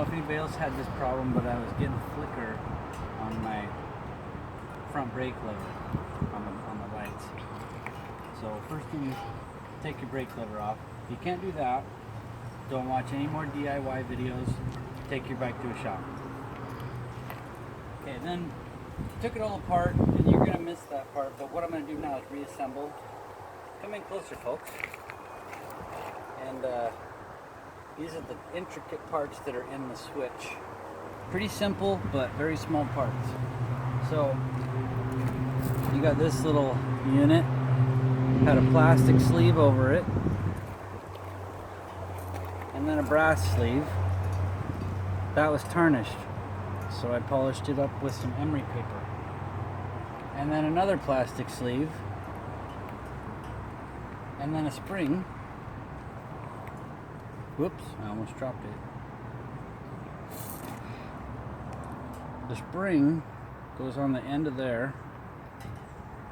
if anybody else had this problem, but I was getting flicker on my front brake lever on the lights. So first thing, take your brake lever off. If you can't do that, don't watch any more DIY videos. Take your bike to a shop. Okay, then took it all apart, and you're gonna miss that part. But what I'm gonna do now is reassemble. Come in closer, folks. And these are the intricate parts that are in the switch. Pretty simple, but very small parts. So you got this little unit, had a plastic sleeve over it, and then a brass sleeve. That was tarnished, so I polished it up with some emery paper. And then another plastic sleeve, and then a spring. Whoops, I almost dropped it. The spring goes on the end of there,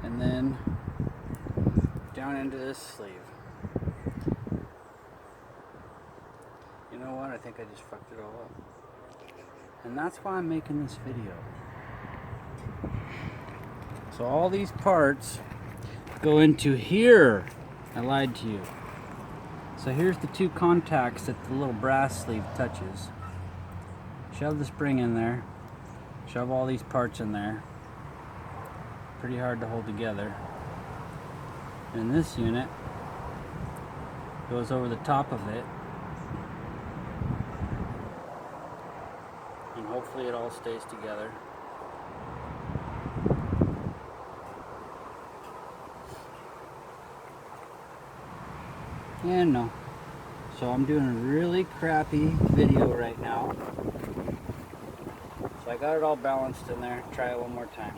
and then down into this sleeve. You know what? I think I just fucked it all up. And that's why I'm making this video. So all these parts go into here. I lied to you. So here's the two contacts that the little brass sleeve touches. Shove the spring in there. Shove all these parts in there. Pretty hard to hold together. And this unit goes over the top of it. And hopefully it all stays together. And no. So I'm doing a really crappy video right now. So I got it all balanced in there. Try it one more time.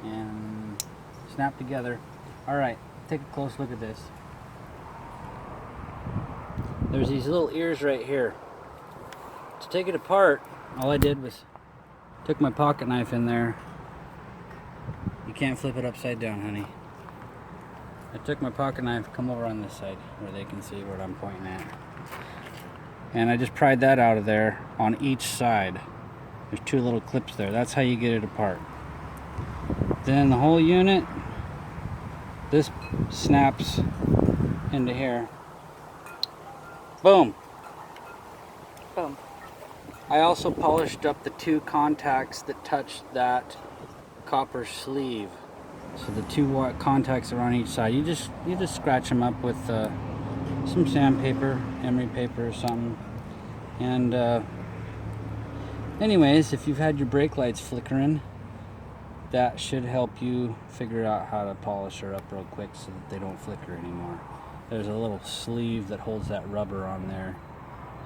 And snap together. Alright, take a close look at this. There's these little ears right here. To take it apart, all I did was took my pocket knife in there. You can't flip it upside down, honey. I took my pocket knife, come over on this side where they can see what I'm pointing at. And I just pried that out of there on each side. There's two little clips there. That's how you get it apart. Then the whole unit, this snaps into here. Boom. Boom. I also polished up the two contacts that touch that copper sleeve. So the two contacts are on each side. You just scratch them up with some sandpaper, emery paper or something. And anyways, if you've had your brake lights flickering, that should help you figure out how to polish her up real quick so that they don't flicker anymore. There's a little sleeve that holds that rubber on there.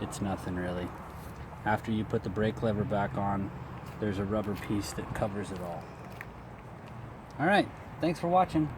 It's nothing really. After you put the brake lever back on, there's a rubber piece that covers it all. Alright, thanks for watching.